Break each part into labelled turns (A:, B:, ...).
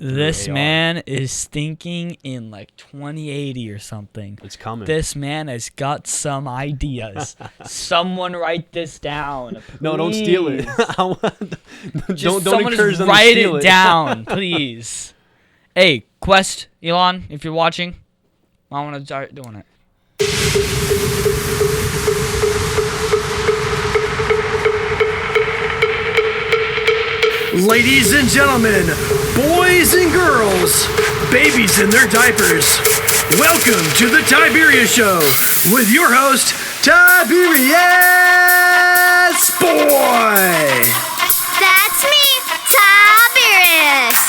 A: This
B: AR.
A: man is thinking in like 2080 or something.
B: It's coming.
A: This man has got some ideas. Someone write this down.
B: No, don't steal it.
A: Just
B: don't
A: someone
B: encourage
A: just
B: them to
A: write
B: steal
A: it down, please. Hey, Quest, Elon, if you're watching, I want to start doing it.
C: Ladies and gentlemen, boys and girls, babies in their diapers, welcome to the Tiberius Show with your host, Tiberius Boy.
D: That's me, Tiberius.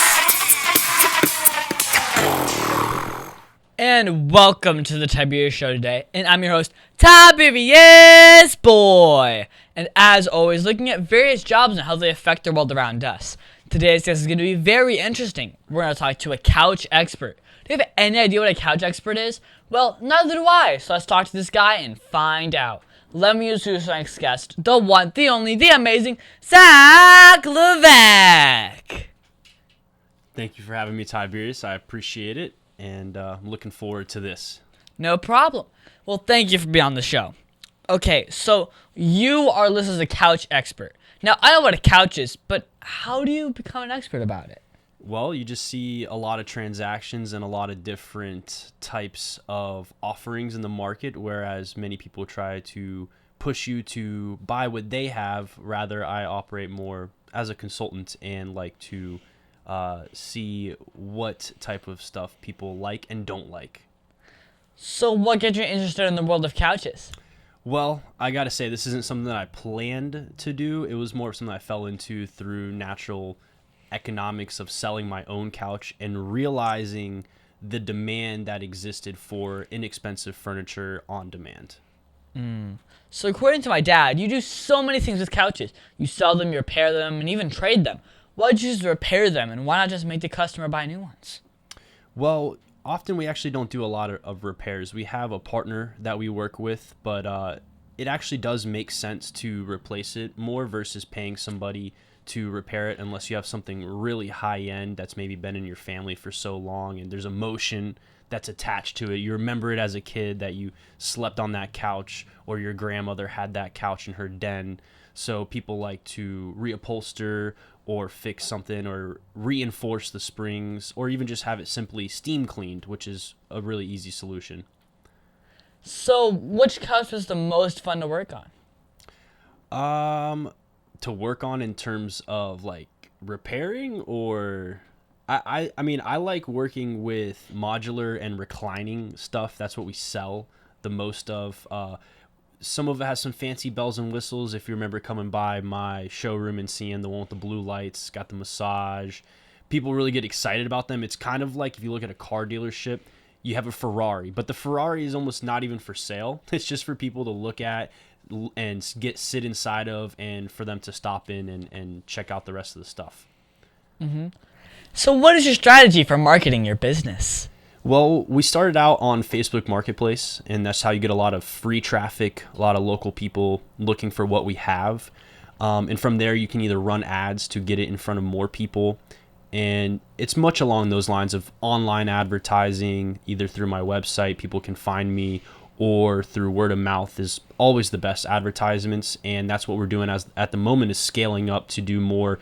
A: And welcome to the Tiberius Show today. And I'm your host, Tiberius Boy. And as always, looking at various jobs and how they affect the world around us. Today's guest is going to be very interesting. We're going to talk to a couch expert. Do you have any idea what a couch expert is? Well, neither do I. So let's talk to this guy and find out. Let me introduce our next guest, the one, the only, the amazing, Zak Levesque.
B: Thank you for having me, Tiberius. I appreciate it, and I'm looking forward to this.
A: No problem. Well, thank you for being on the show. Okay, so you are listed as a couch expert. Now, I know what a couch is, but how do you become an expert about it?
B: Well, you just see a lot of transactions and a lot of different types of offerings in the market, whereas many people try to push you to buy what they have. Rather, I operate more as a consultant and like to see what type of stuff people like and don't like.
A: So what gets you interested in the world of couches?
B: Well, I gotta say, this isn't something that I planned to do. It was more of something I fell into through natural economics of selling my own couch and realizing the demand that existed for inexpensive furniture on demand.
A: So according to my dad, you do so many things with couches. You sell them, you repair them, and even trade them. Why did you just repair them, and why not just make the customer buy new ones?
B: Well, often we actually don't do a lot of repairs. We have a partner that we work with, but it actually does make sense to replace it more versus paying somebody to repair it unless you have something really high end that's maybe been in your family for so long and there's emotion that's attached to it. You remember it as a kid that you slept on that couch or your grandmother had that couch in her den. So people like to reupholster or fix something or reinforce the springs or even just have it simply steam cleaned, which is a really easy solution.
A: So which couch was the most fun to work on?
B: To work on in terms of like repairing or I mean, I like working with modular and reclining stuff. That's what we sell the most of. Some of it has some fancy bells and whistles. If you remember coming by my showroom and seeing the one with the blue lights, got the massage, people really get excited about them. It's kind of like if you look at a car dealership, you have a Ferrari, but the Ferrari is almost not even for sale. It's just for people to look at and sit inside of and for them to stop in and check out the rest of the stuff.
A: So what is your strategy for marketing your business?
B: Well, we started out on Facebook Marketplace, and that's how you get a lot of free traffic, a lot of local people looking for what we have. And from there, you can either run ads to get it in front of more people. And it's much along those lines of online advertising, either through my website, people can find me, or through word of mouth is always the best advertisements. And that's what we're doing at the moment is scaling up to do more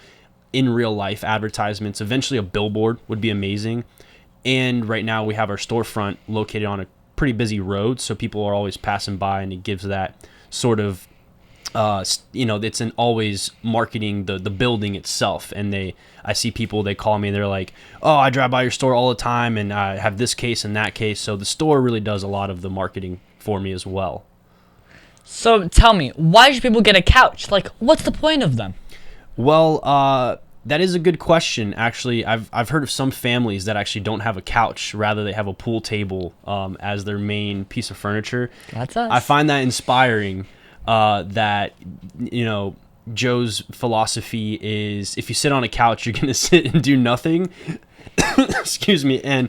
B: in real life advertisements. Eventually a billboard would be amazing. And right now we have our storefront located on a pretty busy road, so people are always passing by, and it gives that sort of, it's an always marketing the building itself. And I see people, they call me, and they're like, oh, I drive by your store all the time, and I have this case and that case. So the store really does a lot of the marketing for me as well.
A: So tell me, why should people get a couch? Like, what's the point of them?
B: Well, that is a good question. Actually, I've heard of some families that actually don't have a couch. Rather, they have a pool table as their main piece of furniture.
A: That's us.
B: I find that inspiring. That Joe's philosophy is if you sit on a couch, you're gonna sit and do nothing. Excuse me, and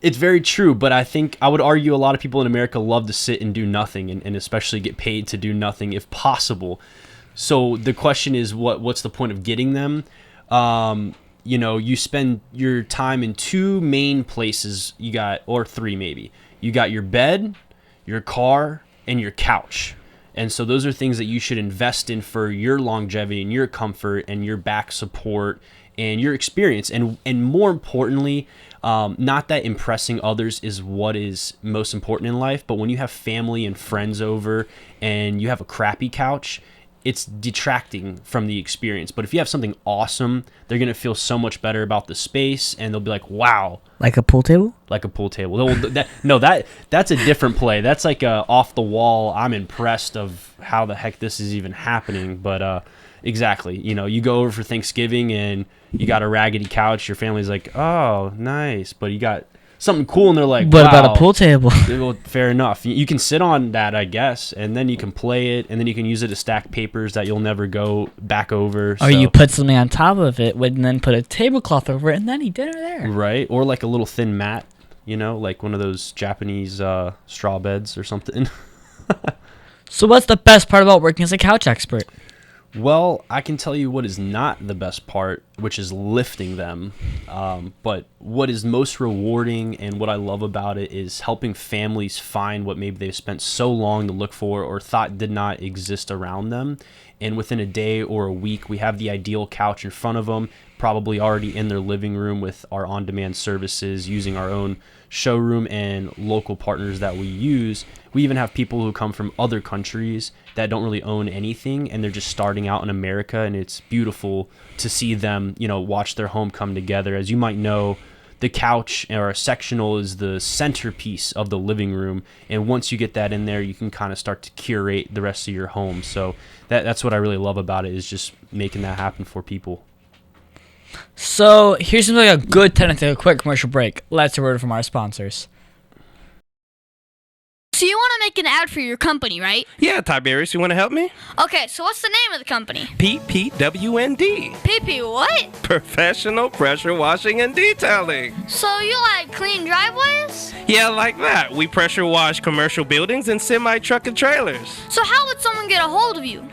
B: it's very true. But I think I would argue a lot of people in America love to sit and do nothing, and especially get paid to do nothing if possible. So the question is, what's the point of getting them? you spend your time in two main places or three maybe. You got your bed, your car, and your couch. And so those are things that you should invest in for your longevity and your comfort and your back support and your experience. And more importantly, not that impressing others is what is most important in life, but when you have family and friends over and you have a crappy couch, it's detracting from the experience. But if you have something awesome, they're going to feel so much better about the space, and they'll be like, wow.
A: Like a pool table?
B: Like a pool table. That's a different play. That's like a off the wall, I'm impressed of how the heck this is even happening. But exactly, you go over for Thanksgiving and you got a raggedy couch, your family's like, oh, nice. But you got something cool, and they're like,
A: what
B: wow.
A: about a pool table?
B: Well, fair enough. You can sit on that, I guess, and then you can play it, and then you can use it to stack papers that you'll never go back over.
A: Or you put something on top of it and then put a tablecloth over it, and then eat dinner there.
B: Right, or like a little thin mat, like one of those Japanese straw beds or something.
A: So what's the best part about working as a couch expert?
B: Well, I can tell you what is not the best part, which is lifting them. But what is most rewarding and what I love about it is helping families find what maybe they've spent so long to look for or thought did not exist around them. And within a day or a week, we have the ideal couch in front of them, probably already in their living room with our on-demand services, using our own showroom and local partners that we use. We even have people who come from other countries that don't really own anything, and they're just starting out in America, and it's beautiful to see them, watch their home come together. As you might know, the couch or a sectional is the centerpiece of the living room, and once you get that in there, you can kind of start to curate the rest of your home. So that's what I really love about it, is just making that happen for people.
A: So here's something like a good time to take a quick commercial break. Let's hear a word from our sponsors.
D: So you want to make an ad for your company, right?
E: Yeah, Tiberius, you want to help me?
D: Okay, so what's the name of the company?
E: PPWND.
D: PP what?
E: Professional Pressure Washing and Detailing.
D: So you like clean driveways?
E: Yeah, like that. We pressure wash commercial buildings and semi-truck and trailers.
D: So how would someone get a hold of you?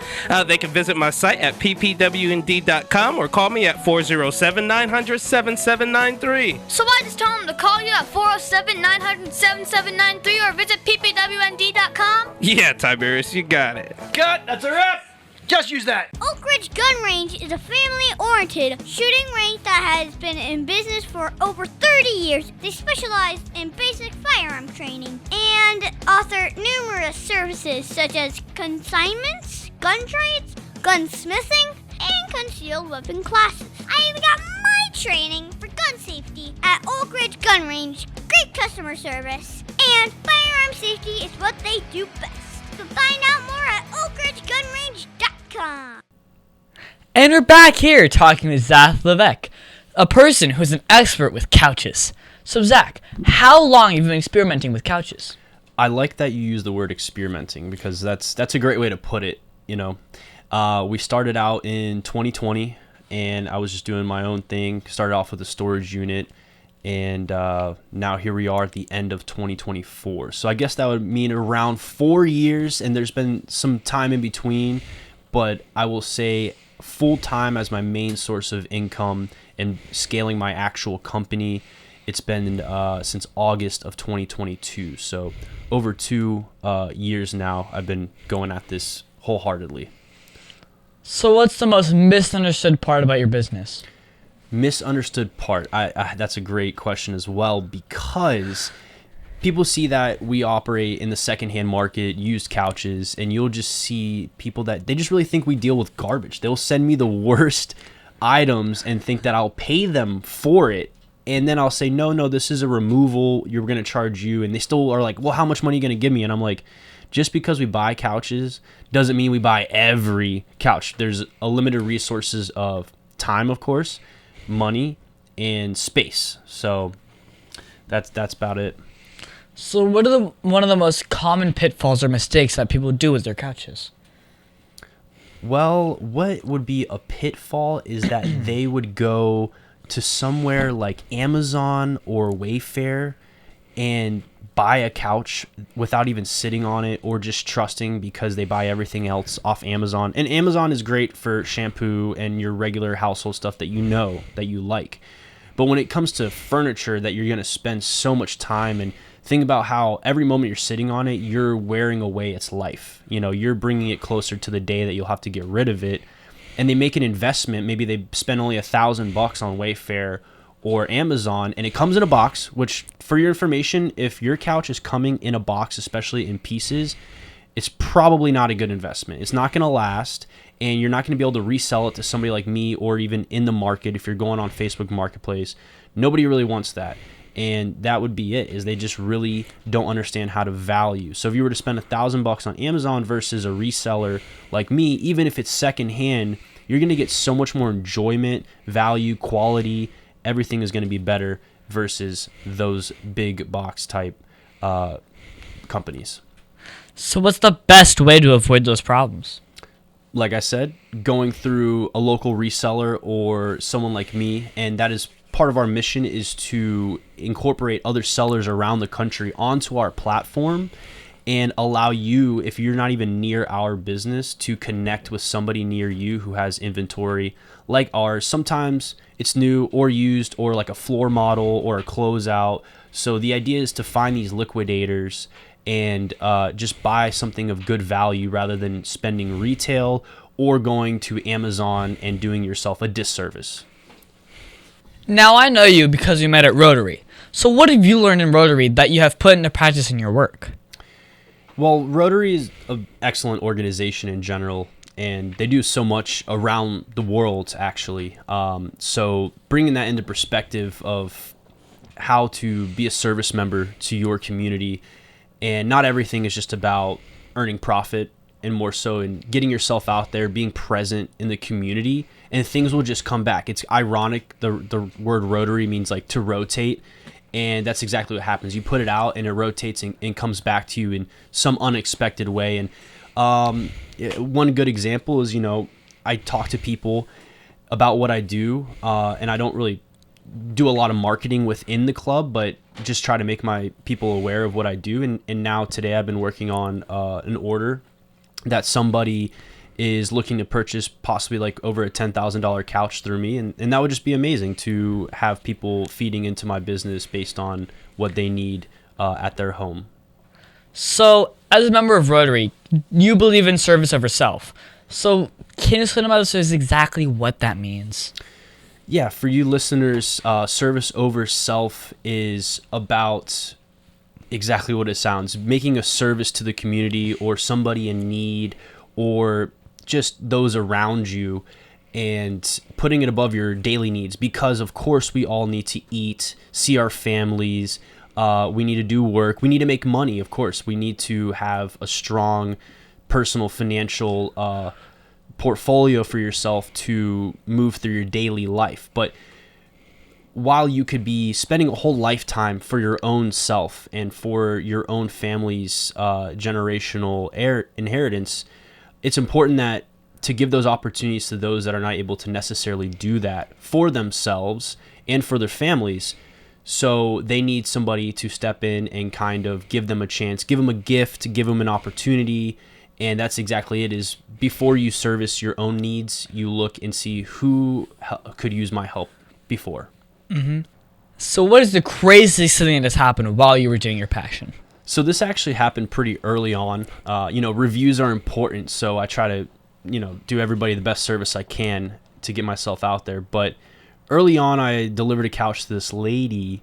E: They can visit my site at ppwnd.com or call me at 407-900-7793.
D: So I just tell them to call you at 407-900-7793 or visit ppwnd.com?
E: Yeah, Tiberius, you got it.
C: Cut! That's a wrap! Just use that!
D: Oak Ridge Gun Range is a family-oriented shooting range that has been in business for over 30 years. They specialize in basic firearm training and offer numerous services such as consignments, gun trades, gunsmithing, and concealed weapon classes. I even got my training for gun safety at Oak Ridge Gun Range. Great customer service, and firearm safety is what they do best. So find out more at oakridgegunrange.com.
A: And we're back here talking to Zak Levesque, a person who's an expert with couches. So Zak, how long have you been experimenting with couches?
B: I like that you use the word experimenting, because that's a great way to put it. We started out in 2020, and I was just doing my own thing. Started off with a storage unit, and now here we are at the end of 2024. So I guess that would mean around 4 years, and there's been some time in between, but I will say full-time as my main source of income and scaling my actual company, it's been since August of 2022. So over 2 years now, I've been going at this wholeheartedly.
A: So what's the most misunderstood part about your business?
B: Misunderstood part? That's a great question as well, because people see that we operate in the secondhand market, used couches, and you'll just see people that they just really think we deal with garbage. They'll send me the worst items and think that I'll pay them for it. And then I'll say, no, this is a removal. You're going to charge you. And they still are like, well, how much money are you going to give me? And I'm like, just because we buy couches doesn't mean we buy every couch. There's a limited resources of time, of course, money, and space. So that's about it.
A: So what are one of the most common pitfalls or mistakes that people do with their couches?
B: Well, what would be a pitfall is that they would go to somewhere like Amazon or Wayfair and buy a couch without even sitting on it, or just trusting because they buy everything else off Amazon. And Amazon is great for shampoo and your regular household stuff that you know that you like. But when it comes to furniture that you're going to spend so much time, and think about how every moment you're sitting on it, you're wearing away its life. You know, you're bringing it closer to the day that you'll have to get rid of it. And they make an investment. Maybe they spend only $1,000 on Wayfair or Amazon, and it comes in a box, which, for your information, if your couch is coming in a box, especially in pieces, it's probably not a good investment. It's not going to last, and you're not going to be able to resell it to somebody like me, or even in the market if you're going on Facebook Marketplace. Nobody really wants that. And that would be it, is they just really don't understand how to value. So if you were to spend $1,000 on Amazon versus a reseller like me, even if it's secondhand, you're going to get so much more enjoyment, value, quality. Everything is going to be better versus those big box type companies.
A: So what's the best way to avoid those problems?
B: Like I said, going through a local reseller or someone like me, and that is part of our mission, is to incorporate other sellers around the country onto our platform and allow you, if you're not even near our business, to connect with somebody near you who has inventory like ours. Sometimes it's new or used, or like a floor model or a closeout. So the idea is to find these liquidators and just buy something of good value rather than spending retail or going to Amazon and doing yourself a disservice.
A: Now I know you because you met at Rotary. So what have you learned in Rotary that you have put into practice in your work?
B: Well, Rotary is an excellent organization in general, and they do so much around the world, actually. So bringing that into perspective of how to be a service member to your community, and not everything is just about earning profit, and more so in getting yourself out there, being present in the community, and things will just come back. It's ironic, the word Rotary means like to rotate, and that's exactly what happens. You put it out and it rotates and comes back to you in some unexpected way. And one good example is, I talk to people about what I do, and I don't really do a lot of marketing within the club, but just try to make my people aware of what I do. And now today I've been working on an order that somebody is looking to purchase, possibly like over a $10,000 couch through me. And that would just be amazing to have people feeding into my business based on what they need at their home.
A: So, as a member of Rotary, you believe in service over self. So, can you explain about this exactly what that means?
B: Yeah, for you listeners, service over self is about exactly what it sounds. Making a service to the community or somebody in need, or just those around you, and putting it above your daily needs, because of course we all need to eat, see our families, we need to do work, we need to make money. Of course, we need to have a strong personal financial portfolio for yourself to move through your daily life. But while you could be spending a whole lifetime for your own self and for your own family's generational inheritance, it's important that to give those opportunities to those that are not able to necessarily do that for themselves and for their families. So they need somebody to step in and kind of give them a chance, give them a gift, give them an opportunity. And that's exactly it, is before you service your own needs, you look and see who could use my help before.
A: Mm-hmm. So what is the craziest thing that has happened while you were doing your passion?
B: So this actually happened pretty early on. Reviews are important, so I try to, do everybody the best service I can to get myself out there. But early on, I delivered a couch to this lady,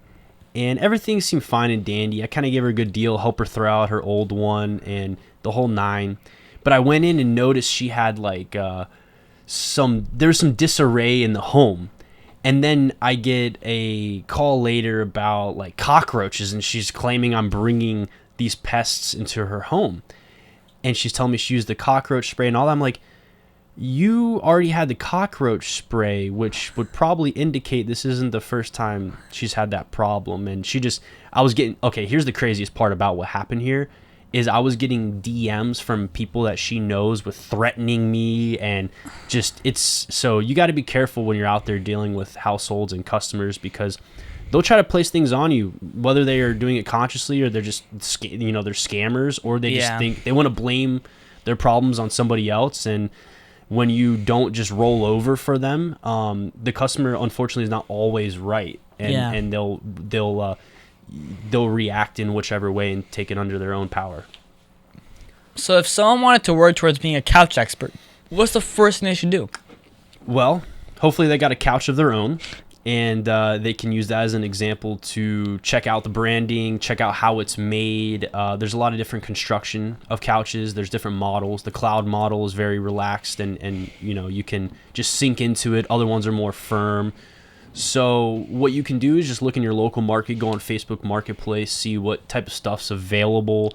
B: and everything seemed fine and dandy. I kind of gave her a good deal, help her throw out her old one, and the whole nine. But I went in and noticed she had there's some disarray in the home. And then I get a call later about like cockroaches, and she's claiming I'm bringing these pests into her home. And she's telling me she used the cockroach spray and all that. I'm like, you already had the cockroach spray, which would probably indicate this isn't the first time she's had that problem. And here's the craziest part about what happened here, is I was getting DMs from people that she knows with threatening me, and so you got to be careful when you're out there dealing with households and customers, because they'll try to place things on you, whether they are doing it consciously or they're just, they're scammers, or they just think they want to blame their problems on somebody else. And when you don't just roll over for them, the customer unfortunately is not always right, and they'll react in whichever way and take it under their own power.
A: So if someone wanted to work towards being a couch expert, what's the first thing they should do?
B: Well, hopefully they got a couch of their own, and they can use that as an example to check out the branding, check out how it's made. There's a lot of different construction of couches. There's different models. The cloud model is very relaxed, and you can just sink into it. Other ones are more firm. So what you can do is just look in your local market, go on Facebook Marketplace, see what type of stuff's available.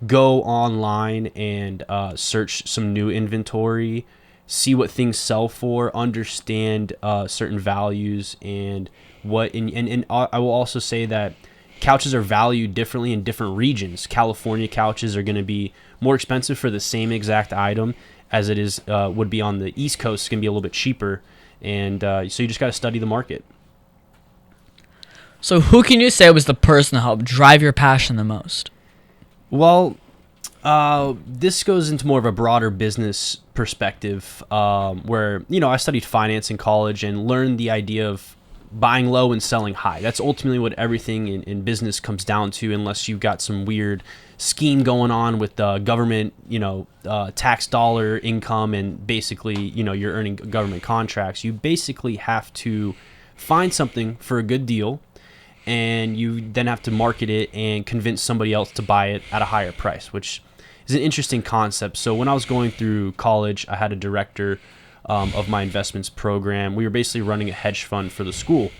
B: Go online and search some new inventory, see what things sell for, understand certain values, and and I will also say that couches are valued differently in different regions. California couches are going to be more expensive for the same exact item as it is would be on the East Coast. It's going to be a little bit cheaper, and so you just got to study the market.
A: So who can you say was the person that helped drive your passion the most?
B: Well, this goes into more of a broader business perspective, where, I studied finance in college and learned the idea of buying low and selling high. That's ultimately what everything in business comes down to, unless you've got some weird scheme going on with the government, tax dollar income, and basically, you're earning government contracts. You basically have to find something for a good deal, and you then have to market it and convince somebody else to buy it at a higher price, which is an interesting concept. So when I was going through college, I had a director of my investments program. We were basically running a hedge fund for the school,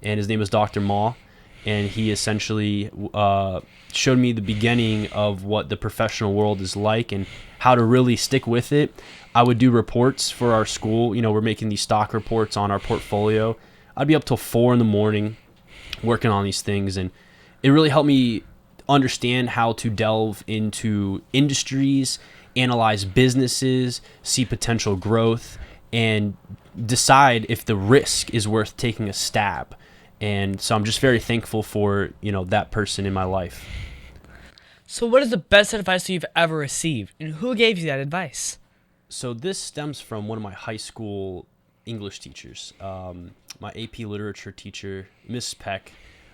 B: and his name was Dr. Ma, and he essentially showed me the beginning of what the professional world is like and how to really stick with it. I would do reports for our school. We're making these stock reports on our portfolio. I'd be up till 4 a.m. working on these things, and it really helped me understand how to delve into industries, analyze businesses, see potential growth, and decide if the risk is worth taking a stab. And so I'm just very thankful for, that person in my life.
A: So what is the best advice you've ever received, and who gave you that advice?
B: So this stems from one of my high school English teachers, my AP literature teacher, Miss Peck.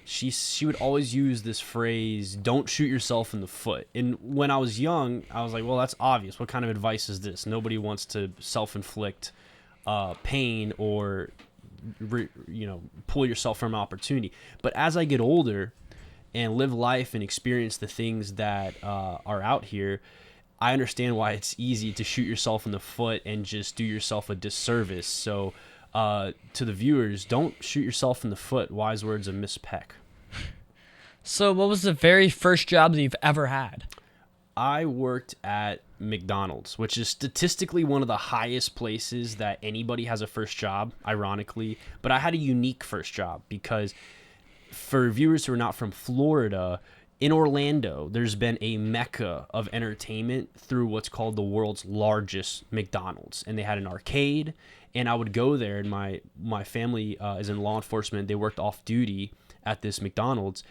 B: She would always use this phrase, "Don't shoot yourself in the foot." And when I was young, I was like, well, that's obvious. What kind of advice is this? Nobody wants to self-inflict pain or, pull yourself from an opportunity. But as I get older and live life and experience the things that are out here, I understand why it's easy to shoot yourself in the foot and just do yourself a disservice. So to the viewers, don't shoot yourself in the foot. Wise words of Miss Peck.
A: So what was the very first job that you've ever had?
B: I worked at McDonald's, which is statistically one of the highest places that anybody has a first job, ironically. But I had a unique first job because for viewers who are not from Florida, in Orlando, there's been a mecca of entertainment through what's called the world's largest McDonald's. And they had an arcade, and I would go there, and my family is in law enforcement. They worked off duty at this McDonald's,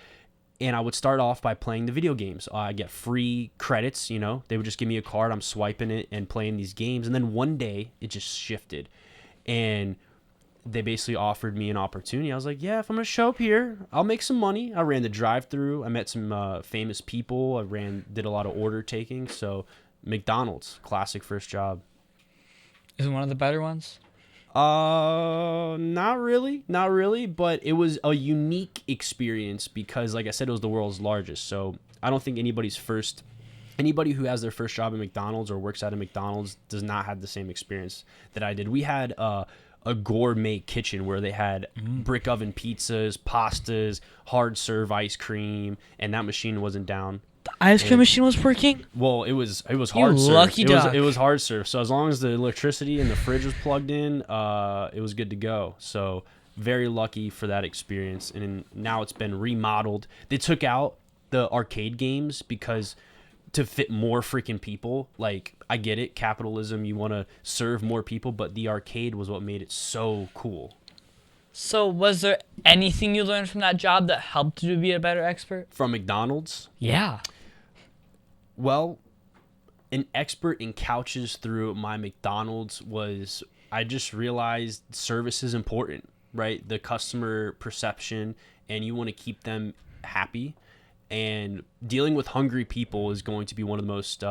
B: and I would start off by playing the video games. I get free credits, they would just give me a card. I'm swiping it and playing these games. And then one day, it just shifted, and they basically offered me an opportunity. I was like, yeah, if I'm going to show up here, I'll make some money. I ran the drive-thru. I met some famous people. Did a lot of order taking. So McDonald's, classic first job.
A: Is it one of the better ones?
B: Not really, but it was a unique experience because, like I said, it was the world's largest. So I don't think anybody who has their first job at McDonald's or works at a McDonald's does not have the same experience that I did. We had a gourmet kitchen where they had brick oven pizzas, pastas, hard serve ice cream, and that machine wasn't down.
A: The ice cream machine was working?
B: Well, it was hard serve.
A: Lucky dog.
B: It was hard serve. So as long as the electricity in the fridge was plugged in, it was good to go. So very lucky for that experience. And now it's been remodeled. They took out the arcade games because to fit more freaking people. Like, I get it, capitalism, you want to serve more people, but the arcade was what made it so cool.
A: So was there anything you learned from that job that helped you to be a better expert?
B: From McDonald's?
A: Yeah.
B: Well, an expert in couches through my McDonald's was I just realized service is important, right? The customer perception, and you want to keep them happy. And dealing with hungry people is going to be one of the most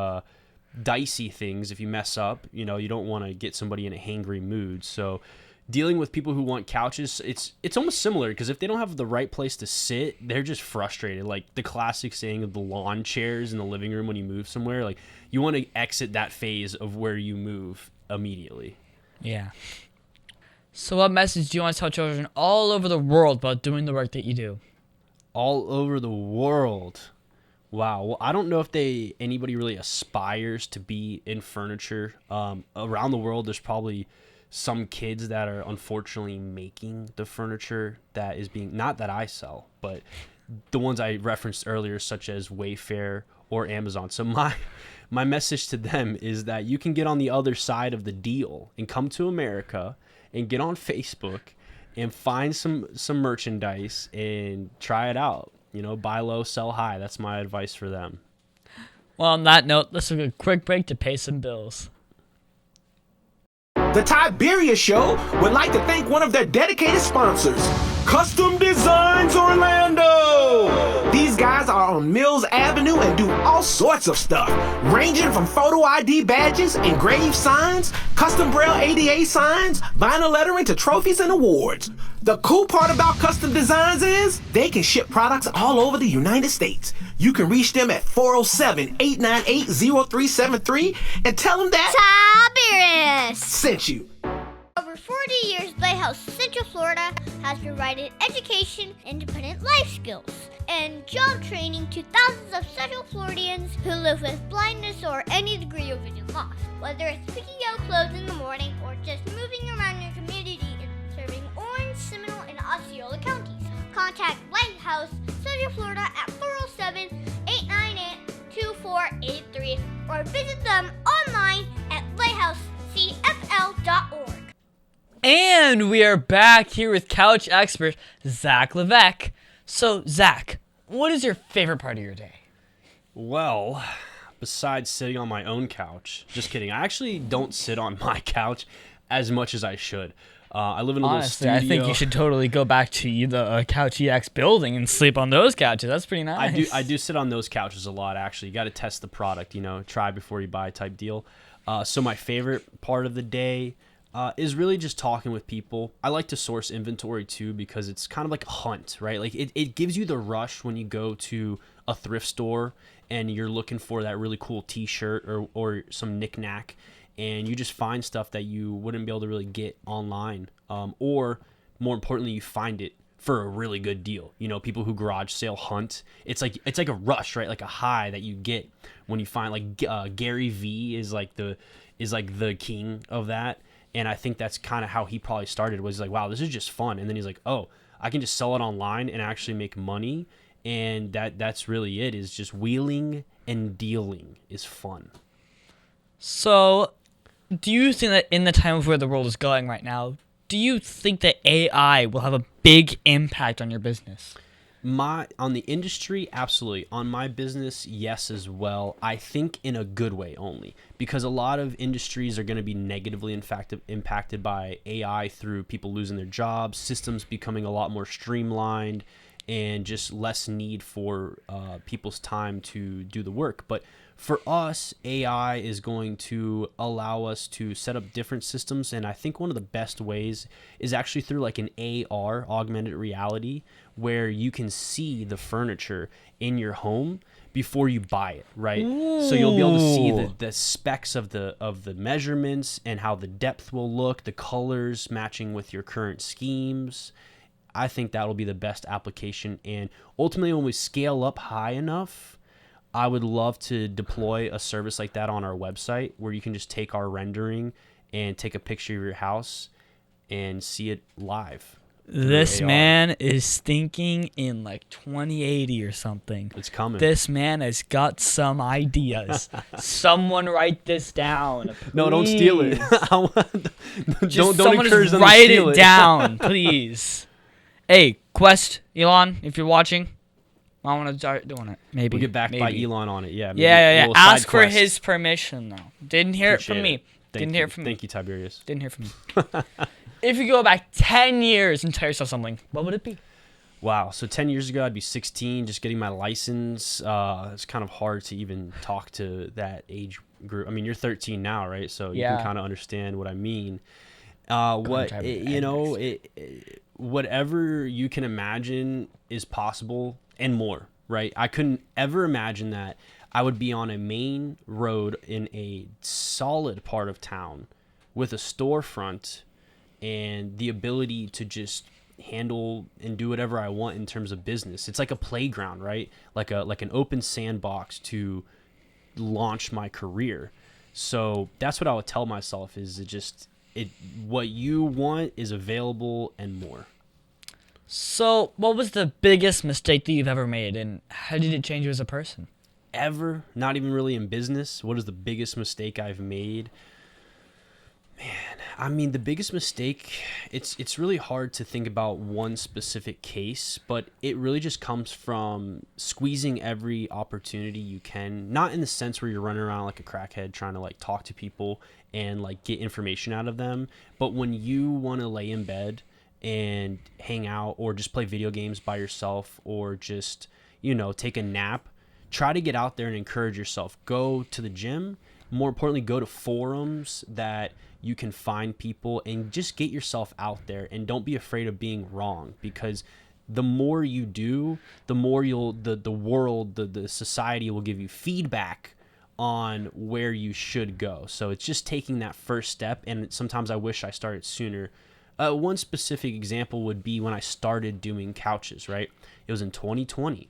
B: dicey things. If you mess up, you don't want to get somebody in a hangry mood. So dealing with people who want couches, it's almost similar, because if they don't have the right place to sit, they're just frustrated. Like the classic saying of the lawn chairs in the living room when you move somewhere, like you want to exit that phase of where you move immediately.
A: Yeah. So what message do you want to tell children all over the world about doing the work that you do?
B: All over the world. Wow. Well, I don't know if anybody really aspires to be in furniture. Around the world, there's probably some kids that are unfortunately making the furniture that is being, not that I sell, but the ones I referenced earlier, such as Wayfair or Amazon. So my message to them is that you can get on the other side of the deal and come to America and get on Facebook and find some merchandise and try it out. Buy low, sell high. That's my advice for them.
A: Well, on that note, let's take a quick break to pay some bills.
F: The Tiberius Show would like to thank one of their dedicated sponsors, Custom Designs Orlando. These guys are on Mills Avenue and do all sorts of stuff, ranging from photo ID badges, engraved signs, custom braille ADA signs, vinyl lettering to trophies and awards. The cool part about Custom Designs is they can ship products all over the United States. You can reach them at 407-898-0373 and tell them that
D: Tiberius
F: sent you.
D: Over 40 years, Lighthouse Central Florida has provided education, independent life skills, and job training to thousands of Central Floridians who live with blindness or any degree of vision loss. Whether it's picking out clothes in the morning or just moving around your community and serving Orange, Seminole, and Osceola counties, contact Lighthouse Central Florida at 407-898-2483 or visit them online at lighthousecfl.org.
A: And we are back here with couch expert Zak Levesque. So, Zak, what is your favorite part of your day?
B: Well, besides sitting on my own couch, just kidding. I actually don't sit on my couch as much as I should. I live in a
A: Honestly,
B: little
A: I
B: studio.
A: think you should totally go back to the Couch EX building and sleep on those couches. That's pretty nice.
B: I do sit on those couches a lot, actually. You got to test the product, try before you buy type deal. So my favorite part of the day is really just talking with people. I like to source inventory too, because it's kind of like a hunt, right? Like it gives you the rush when you go to a thrift store and you're looking for that really cool t-shirt or some knick-knack, and you just find stuff that you wouldn't be able to really get online. Or more importantly, you find it for a really good deal. People who garage sale hunt. It's like a rush, right? Like a high that you get when you find, like, Gary V is like the king of that. And I think that's kind of how he probably started, was like, wow, this is just fun. And then he's like, oh, I can just sell it online and actually make money. And that's really it, is just wheeling and dealing is fun.
A: So, do you think that in the time of where the world is going right now, do you think that AI will have a big impact on your business?
B: On the industry, absolutely. On my business, yes, as well. I think in a good way only, because a lot of industries are going to be negatively impacted by AI through people losing their jobs, systems becoming a lot more streamlined, and just less need for people's time to do the work. But for us, AI is going to allow us to set up different systems, and I think one of the best ways is actually through like an AR, augmented reality, where you can see the furniture in your home before you buy it, right? Ooh. So you'll be able to see the specs of the measurements and how the depth will look, the colors matching with your current schemes. I think that'll be the best application, and ultimately when we scale up high enough, I would love to deploy a service like that on our website, where you can just take our rendering and take a picture of your house and see it live.
A: This
B: AR.
A: man is thinking in like 2080 or something.
B: It's coming.
A: This man has got some ideas. Someone write this down.
B: No, don't steal it.
A: Just
B: don't
A: someone
B: encourage
A: just
B: them to
A: write
B: steal
A: it down, please. Hey, Quest, Elon, if you're watching, I want to start doing it. Maybe
B: We'll get backed by
A: maybe.
B: Elon on it. Yeah. maybe
A: Yeah,
B: a
A: yeah.
B: little side
A: Ask for
B: quest.
A: his permission, though. Didn't hear it from
B: Appreciate
A: me.
B: it. Thank
A: Didn't
B: you.
A: hear it from me.
B: Thank you, Tiberius.
A: Didn't hear from me. If you go back 10 years and tell yourself something, what would it be?
B: Wow. So 10 years ago, I'd be 16, just getting my license. It's kind of hard to even talk to that age group. I mean, you're 13 now, right? So you
A: Yeah.
B: can kind of understand what I mean. Whatever you can imagine is possible and more, right? I couldn't ever imagine that I would be on a main road in a solid part of town with a storefront and the ability to just handle and do whatever I want in terms of business. It's like a playground, right? Like an open sandbox to launch my career. So that's what I would tell myself is what you want is available and more.
A: So, what was the biggest mistake that you've ever made, and how did it change you as a person?
B: Ever, not even really in business. What is the biggest mistake I've made? Man, I mean, the biggest mistake, it's really hard to think about one specific case, but it really just comes from squeezing every opportunity you can, not in the sense where you're running around like a crackhead trying to like talk to people and like get information out of them, but when you want to lay in bed and hang out or just play video games by yourself or just, take a nap, try to get out there and encourage yourself. Go to the gym. More importantly, go to forums that you can find people and just get yourself out there and don't be afraid of being wrong, because the more you do, the more the world, the society will give you feedback on where you should go. So it's just taking that first step, and sometimes I wish I started sooner. One specific example would be when I started doing couches, right? It was in 2020,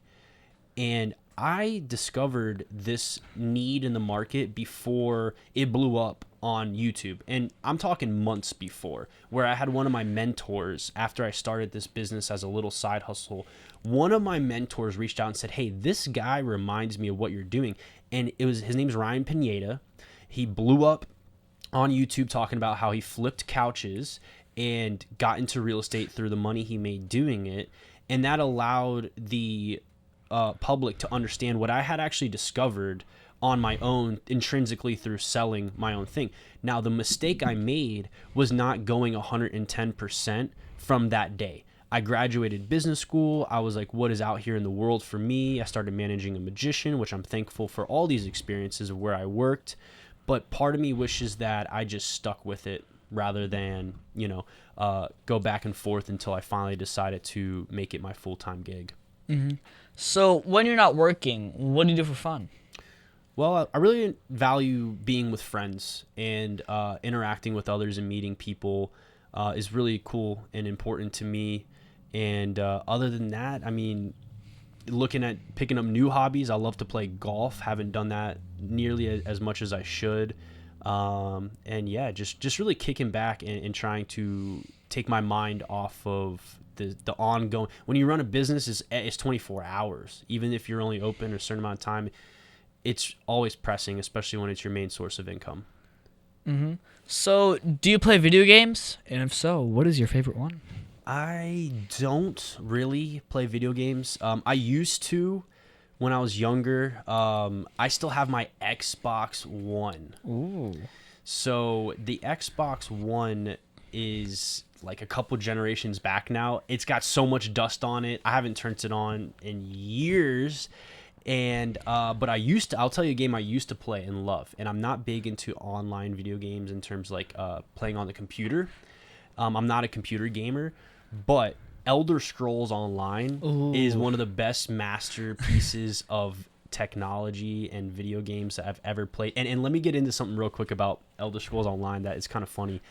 B: and I discovered this need in the market before it blew up on YouTube. And I'm talking months before, where I had one of my mentors, after I started this business as a little side hustle, one of my mentors reached out and said, hey, this guy reminds me of what you're doing. And his name's Ryan Pineda. He blew up on YouTube talking about how he flipped couches and got into real estate through the money he made doing it. And that allowed the public to understand what I had actually discovered on my own intrinsically through selling my own thing. Now, the mistake I made was not going 110% from that day. I graduated business school. I was like, what is out here in the world for me? I started managing a magician, which I'm thankful for all these experiences of where I worked. But part of me wishes that I just stuck with it rather than, go back and forth until I finally decided to make it my full-time gig.
A: Mm-hmm. So, when you're not working, what do you do for fun?
B: Well, I really value being with friends and interacting with others and meeting people is really cool and important to me. And other than that, I mean, looking at picking up new hobbies, I love to play golf. Haven't done that nearly as much as I should. And yeah, just really kicking back and trying to take my mind off of the ongoing. When you run a business, it's 24 hours. Even if you're only open a certain amount of time, it's always pressing, especially when it's your main source of income.
A: Mm-hmm. So, do you play video games? And if so, what is your favorite one?
B: I don't really play video games. I used to when I was younger. I still have my Xbox One.
A: Ooh.
B: So the Xbox One is like a couple generations back now. It's got so much dust on it. I haven't turned it on in years. And but I'll tell you a game I used to play and love. And I'm not big into online video games in terms like playing on the computer. I'm not a computer gamer, but Elder Scrolls Online is one of the best masterpieces of technology and video games that I've ever played. And let me get into something real quick about Elder Scrolls Online that is kind of funny.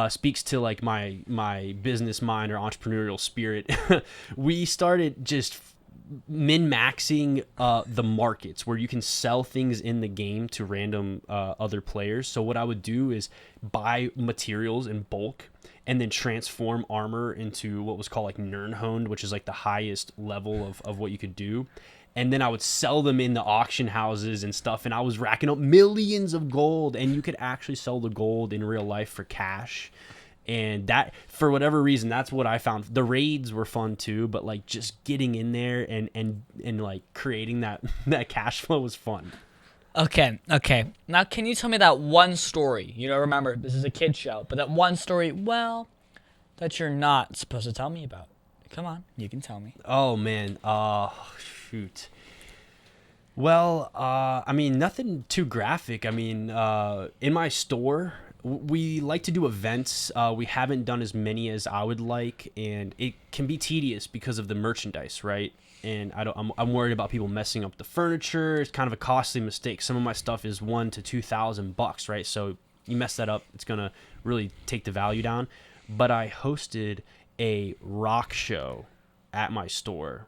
B: Speaks to like my business mind or entrepreneurial spirit. We started just min-maxing the markets where you can sell things in the game to random other players. So what I would do is buy materials in bulk and then transform armor into what was called like Nernhund, which is like the highest level of what you could do. And then I would sell them in the auction houses and stuff, and I was racking up millions of gold, and you could actually sell the gold in real life for cash. And that, for whatever reason, that's what I found. The raids were fun too, but like just getting in there and like creating that cash flow was fun.
A: Okay. Now, can you tell me that one story? Remember, this is a kid show, but that one story, well, that you're not supposed to tell me about. Come on, you can tell me.
B: Oh, man. Shoot. Well, I mean, nothing too graphic. I mean, in my store, we like to do events. We haven't done as many as I would like, and it can be tedious because of the merchandise, right? And I'm worried about people messing up the furniture. It's kind of a costly mistake. Some of my stuff is $1,000 to $2,000, right? So you mess that up, it's gonna really take the value down. But I hosted a rock show at my store,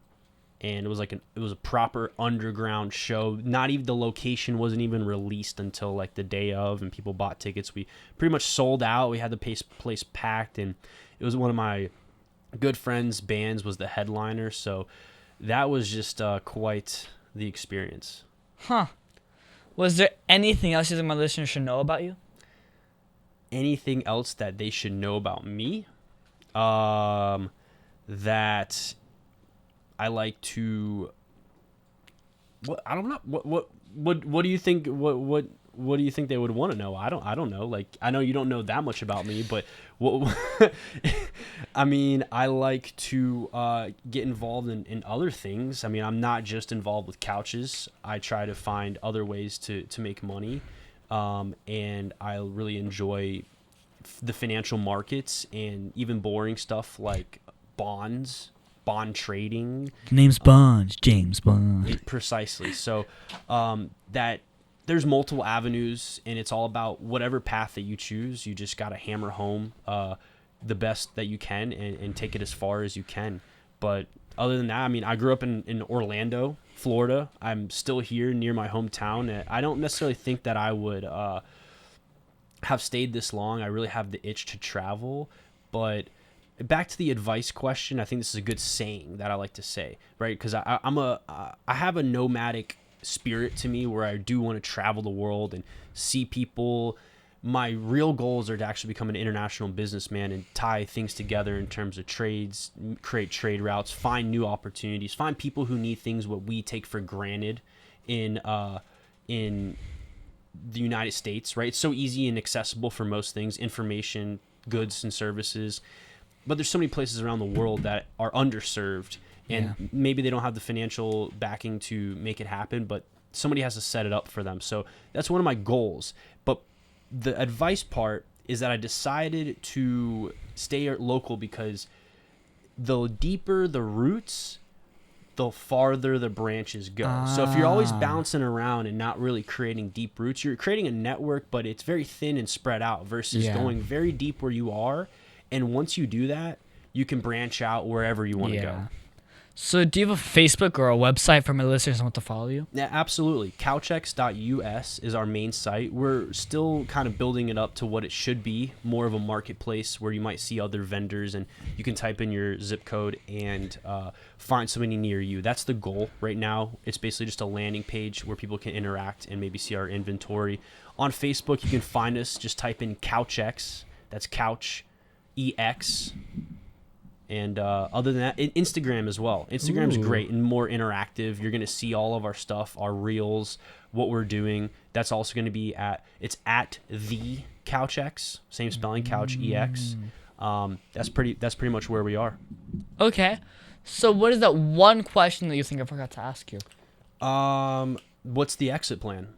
B: and it was a proper underground show. Not even the location wasn't even released until like the day of, and people bought tickets. We pretty much sold out. We had the place packed, and it was one of my good friends' bands was the headliner. So that was just quite the experience.
A: Huh. Was there anything else you think my listeners should know about you?
B: Anything else that they should know about me? That I like to. What I don't know. What do you think? What do you think they would want to know? I don't know. Like, I know you don't know that much about me, but what I mean, I like to get involved in other things. I mean, I'm not just involved with couches. I try to find other ways to make money, and I really enjoy the financial markets and even boring stuff like bond trading.
A: Name's Bond, James Bond.
B: Precisely. So that there's multiple avenues, and it's all about whatever path that you choose. You just got to hammer home the best that you can and take it as far as you can. But other than that, I mean, I grew up in Orlando, Florida. I'm still here near my hometown. I don't necessarily think that I would have stayed this long. I really have the itch to travel. But back to the advice question, I think this is a good saying that I like to say, right? Because I have a nomadic spirit to me where I do want to travel the world and see people. My real goals are to actually become an international businessman and tie things together in terms of trades, create trade routes, find new opportunities, find people who need things what we take for granted in the United States, right? It's so easy and accessible for most things, information, goods and services. But there's so many places around the world that are underserved, and maybe they don't have the financial backing to make it happen, but somebody has to set it up for them. So that's one of my goals. But the advice part is that I decided to stay local because the deeper the roots, the farther the branches go. So if you're always bouncing around and not really creating deep roots, you're creating a network, but it's very thin and spread out versus going very deep where you are. And once you do that, you can branch out wherever you want to go.
A: So do you have a Facebook or a website for my listeners who want to follow you?
B: Yeah, absolutely. Couchex.us is our main site. We're still kind of building it up to what it should be, more of a marketplace where you might see other vendors and you can type in your zip code and find somebody near you. That's the goal right now. It's basically just a landing page where people can interact and maybe see our inventory. On Facebook, you can find us. Just type in Couchex. That's Couch EX. And other than that, Instagram as well. Instagram's great and more interactive. You're going to see all of our stuff, our reels, what we're doing. That's also going to be at the Couchex, same spelling, Couch EX. That's pretty much where we are.
A: Okay. So what is that one question that you think I forgot to ask you?
B: What's the exit plan?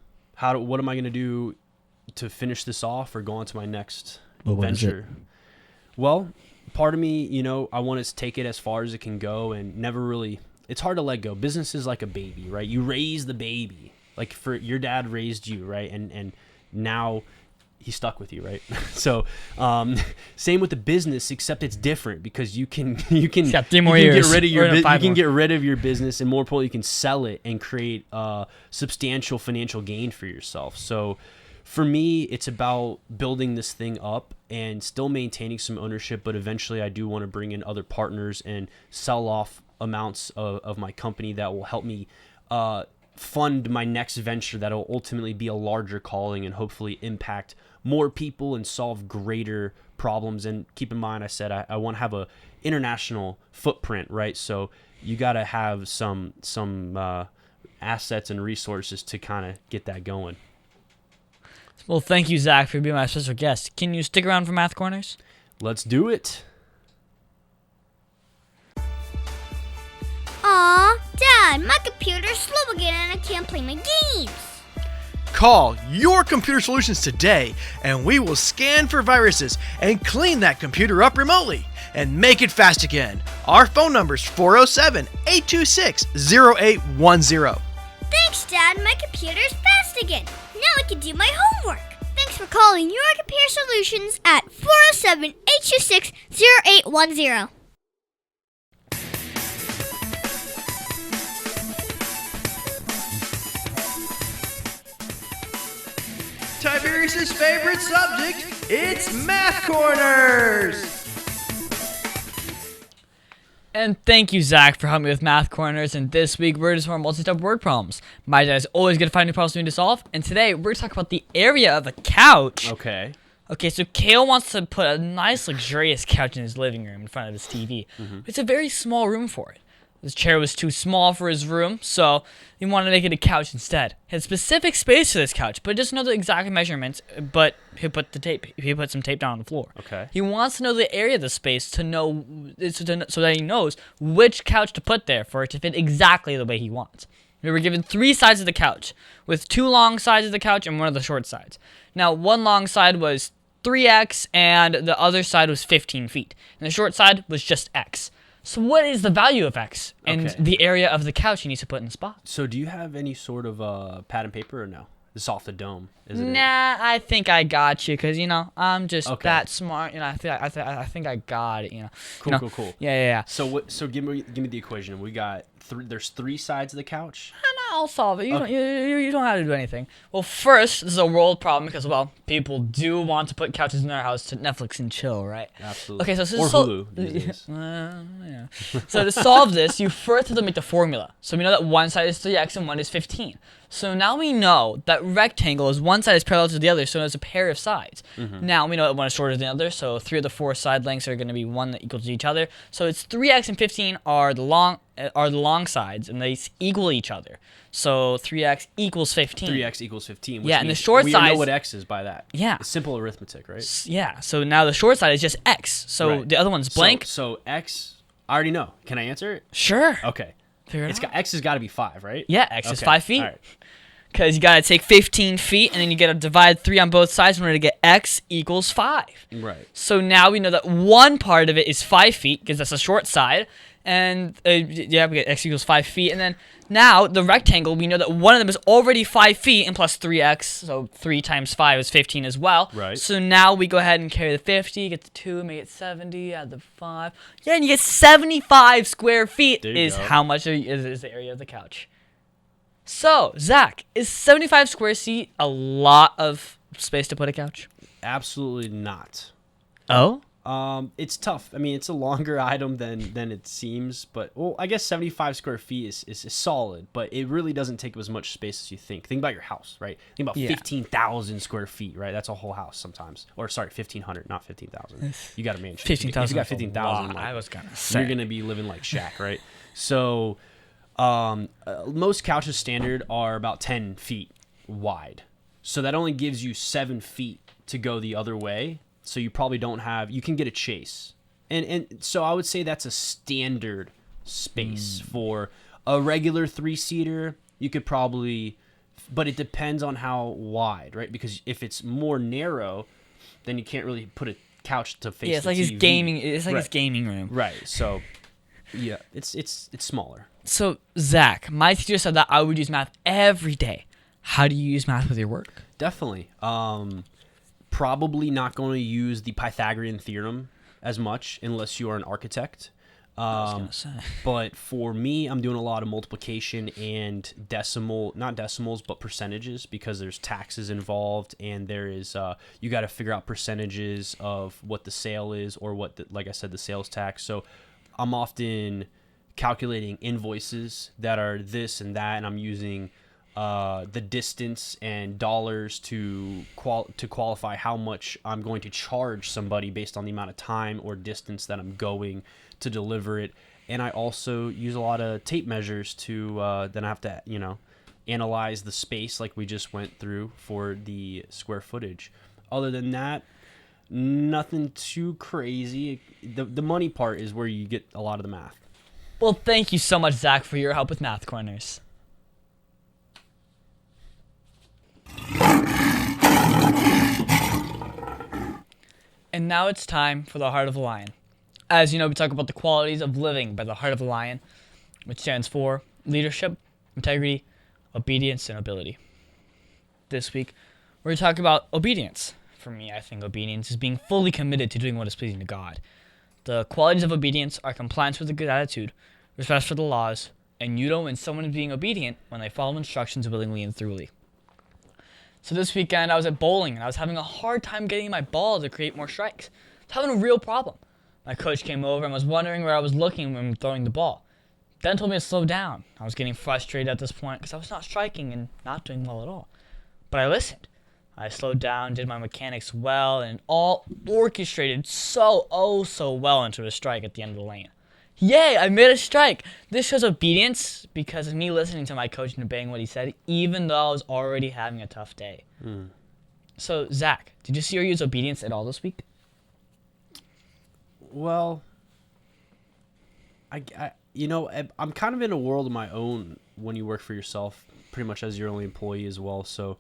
B: What am I going to do to finish this off or go on to my next venture? Well, part of me, I want to take it as far as it can go and never really, it's hard to let go. Business is like a baby, right? You raise the baby, like your dad raised you, right? And now he's stuck with you, right? So, same with the business, except it's different because you can get rid of your business, and more importantly, you can sell it and create substantial financial gain for yourself. So for me, it's about building this thing up and still maintaining some ownership, but eventually I do want to bring in other partners and sell off amounts of my company that will help me fund my next venture that will ultimately be a larger calling and hopefully impact more people and solve greater problems. And keep in mind, I said I want to have a international footprint, right? So you got to have some assets and resources to kind of get that going.
A: Well, thank you, Zach, for being my special guest. Can you stick around for Math Corners?
B: Let's do it.
D: Aw, Dad, my computer's slow again and I can't play my games.
C: Call Your Computer Solutions today, and we will scan for viruses and clean that computer up remotely and make it fast again. Our phone number is 407-826-0810.
D: Thanks, Dad. My computer's fast again. Now I can do my homework. Thanks for calling Your Computer Solutions at 407-826-0810.
C: Tiberius' favorite subject, it's Math Corners!
A: And thank you, Zach, for helping me with Math Corners. And this week, we're just more multi-step word problems. My dad is always going to find new problems for me to solve. And today, we're going to talk about the area of a couch.
B: Okay.
A: Okay, so Kale wants to put a nice, luxurious couch in his living room in front of his TV. It's a very small room for it. His chair was too small for his room, so he wanted to make it a couch instead. He had specific space for this couch, but he doesn't know the exact measurements, but he put some tape down on the floor.
B: Okay.
A: He wants to know the area of the space to know, so that he knows which couch to put there for it to fit exactly the way he wants. We were given 3 sides of the couch, with 2 long sides of the couch and 1 of the short sides. Now, one long side was 3x, and the other side was 15 feet. And the short side was just x. So what is the value of x and the area of the couch he needs to put in the spot?
B: So do you have any sort of pad and paper or no? This is off the dome, isn't it?
A: Nah, I think I got you, because, I'm just that smart. I think I got it,
B: Cool.
A: Yeah.
B: So give me the equation. We got there's 3 sides of the couch.
A: I'll solve it. You don't have to do anything. Well, first, this is a world problem because, well, people do want to put couches in their house to Netflix and chill, right?
B: Absolutely.
A: Okay, so
B: or Hulu these days.
A: Yeah. So to solve this, you first have to make the formula. So we know that one side is 3x and one is 15. So now we know that rectangle is one side is parallel to the other, so it's a pair of sides. Now we know that one is shorter than the other, so 3 of the 4 side lengths are going to be one that equals each other. So it's 3x and 15 are the long sides, and they equal each other. So 3x equals 15.
B: 3x equals 15. Which
A: And the
B: means
A: short
B: we
A: size.
B: know what x is by that.
A: Yeah.
B: It's simple arithmetic, right?
A: Yeah. So now the short side is just x. So
B: Right.
A: the other one's blank.
B: So x, I already know. Can I answer it?
A: Sure.
B: Okay.
A: Figure it out.
B: X has got to be 5, right?
A: Yeah, x is
B: Okay.
A: 5 feet.
B: All right.
A: Because you got to take 15 feet, and then you got to divide 3 on both sides in order to get x equals 5.
B: Right.
A: So now we know that one part of it is 5 feet, because that's the short side. And, we get x equals 5 feet. And then now, the rectangle, we know that one of them is already 5 feet, and plus 3x, so 3 times 5 is 15 as well.
B: Right.
A: So now we go ahead and carry the 50, get the 2, make it 70, add the 5. Yeah, and you get 75 square feet
B: There you
A: is
B: go.
A: how much is the area of the couch. So, Zach, is 75 square feet a lot of space to put a couch?
B: Absolutely not.
A: Oh?
B: It's tough. I mean, it's a longer item than it seems, but I guess 75 square feet is solid, but it really doesn't take up as much space as you think. Think about your house, right? Think about 15,000 square feet, right? That's a whole house sometimes. Or sorry, 1,500, not 15,000. You got to manage.
A: 15,000.
B: If you got 15,000,
A: I was gonna say.
B: you're gonna be living like Shaq, right? So, most couches standard are about 10 feet wide, so that only gives you 7 feet to go the other way. So you probably don't have. You can get a chase, and so I would say that's a standard space for a regular 3-seater. You could probably, but it depends on how wide, right? Because if it's more narrow, then you can't really put a couch to face.
A: Yeah, it's
B: the
A: like his
B: TV.
A: gaming. It's like his
B: Right.
A: gaming room.
B: Right. So, yeah, it's smaller.
A: So, Zach, my teacher said that I would use math every day. How do you use math with your work?
B: Definitely. Probably not going to use the Pythagorean theorem as much unless you are an architect.
A: I was gonna say.
B: But for me, I'm doing a lot of multiplication and not decimals, but percentages, because there's taxes involved, and there is you got to figure out percentages of what the sale is, or like I said, the sales tax. So I'm often calculating invoices that are this and that, and I'm using the distance and dollars to qualify how much I'm going to charge somebody based on the amount of time or distance that I'm going to deliver it. And I also use a lot of tape measures to then I have to analyze the space like we just went through for the square footage. Other than that, nothing too crazy. The money part is where you get a lot of the math.
A: Well, thank you so much, Zach, for your help with Math Corners. And now it's time for the Heart of the Lion. As you know, we talk about the qualities of living by the Heart of the Lion, which stands for leadership, integrity, obedience, and ability. This week, we're going to talk about obedience. For me, I think obedience is being fully committed to doing what is pleasing to God. The qualities of obedience are compliance with a good attitude, respect for the laws, and you know when someone is being obedient when they follow instructions willingly and thoroughly. So this weekend, I was at bowling, and I was having a hard time getting my ball to create more strikes. I was having a real problem. My coach came over and was wondering where I was looking when throwing the ball. Then told me to slow down. I was getting frustrated at this point because I was not striking and not doing well at all. But I listened. I slowed down, did my mechanics well, and all orchestrated so well into a strike at the end of the lane. Yay, I made a strike! This shows obedience because of me listening to my coach and obeying what he said, even though I was already having a tough day. So, Zach, did you see or use obedience at all this week?
B: Well, I'm kind of in a world of my own when you work for yourself, pretty much as your only employee as well. So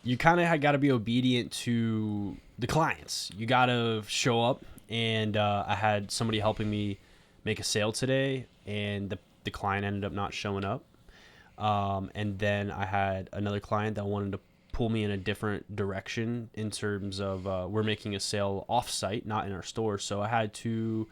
B: you kind of got to be obedient to the clients. You got to show up, and I had somebody helping me make a sale today, and the client ended up not showing up. And then I had another client that wanted to pull me in a different direction in terms of we're making a sale off-site, not in our store. So I had to,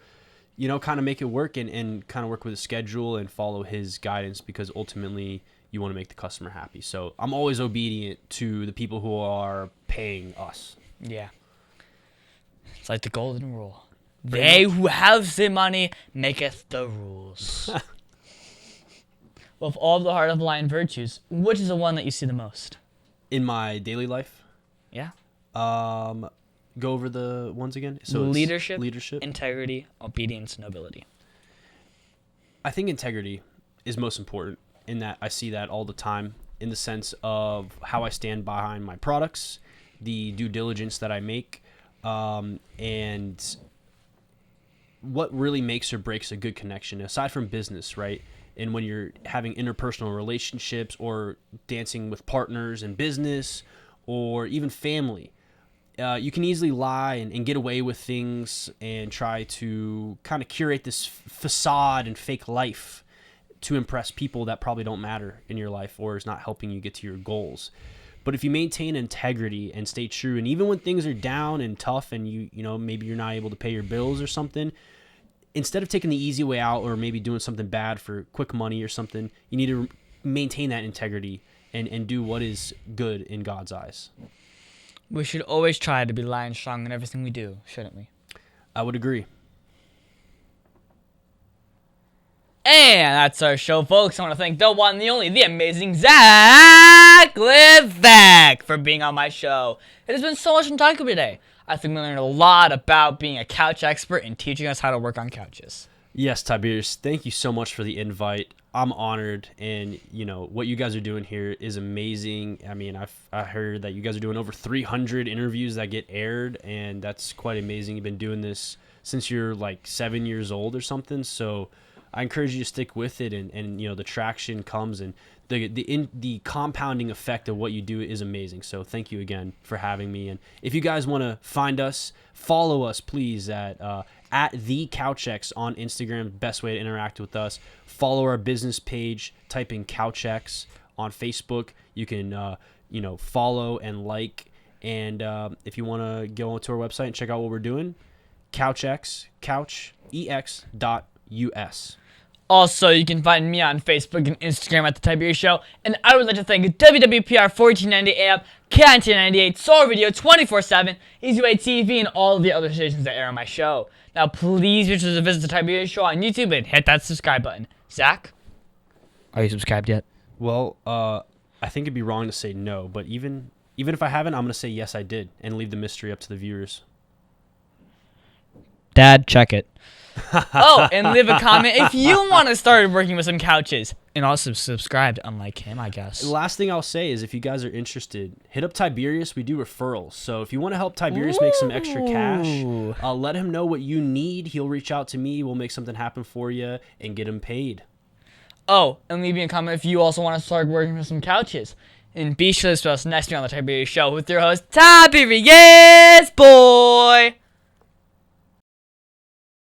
B: kind of make it work and kind of work with a schedule and follow his guidance, because ultimately you want to make the customer happy. So I'm always obedient to the people who are paying us.
A: Yeah. It's like the golden rule. They who have the money maketh the rules. Well, of all the Heart of the Lion virtues, which is the one that you see the most?
B: In my daily life?
A: Yeah.
B: Go over the ones again. So
A: leadership,
B: leadership,
A: integrity, obedience, and nobility.
B: I think integrity is most important, in that I see that all the time, in the sense of how I stand behind my products, the due diligence that I make, and what really makes or breaks a good connection, aside from business, right? And when you're having interpersonal relationships, or dancing with partners in business, or even family, you can easily lie and get away with things and try to kind of curate this facade and fake life to impress people that probably don't matter in your life or is not helping you get to your goals. But if you maintain integrity and stay true, and even when things are down and tough and maybe you're not able to pay your bills or something, instead of taking the easy way out or maybe doing something bad for quick money or something, you need to maintain that integrity and do what is good in God's eyes.
A: We should always try to be lion strong in everything we do, shouldn't we?
B: I would agree.
A: And that's our show, folks. I want to thank the one, the only, the amazing Zak Levesque for being on my show. It has been so much fun talking to you today. I think we learned a lot about being a couch expert and teaching us how to work on couches.
B: Yes, Tiberius, thank you so much for the invite. I'm honored, and what you guys are doing here is amazing. I mean, I heard that you guys are doing over 300 interviews that get aired, and that's quite amazing. You've been doing this since you're like 7 years old or something, so I encourage you to stick with it, and the traction comes, and the compounding effect of what you do is amazing. So thank you again for having me. And if you guys want to find us, follow us please at the CouchX on Instagram. Best way to interact with us. Follow our business page. Type in CouchX on Facebook. You can follow and like. And if you want to go onto our website and check out what we're doing, CouchX, couchex.us.
A: Also, you can find me on Facebook and Instagram at The Tiberius Show. And I would like to thank WWPR 1490 AM, K1998, Soul Radio 24/7, Easyway TV, and all of the other stations that air on my show. Now, please be sure to visit The Tiberius Show on YouTube and hit that subscribe button. Zach, are you subscribed yet?
B: Well, I think it'd be wrong to say no, but even if I haven't, I'm going to say yes, I did, and leave the mystery up to the viewers.
A: Dad, check it. Oh, and leave a comment if you want to start working with some couches. And also subscribe, unlike him, I guess.
B: The last thing I'll say is if you guys are interested, hit up Tiberius. We do referrals. So if you want to help Tiberius make some extra cash, let him know what you need. He'll reach out to me. We'll make something happen for you and get him paid.
A: Oh, and leave me a comment if you also want to start working with some couches. And be sure to spell us next year on The Tiberius Show with your host, Tiberius Boy.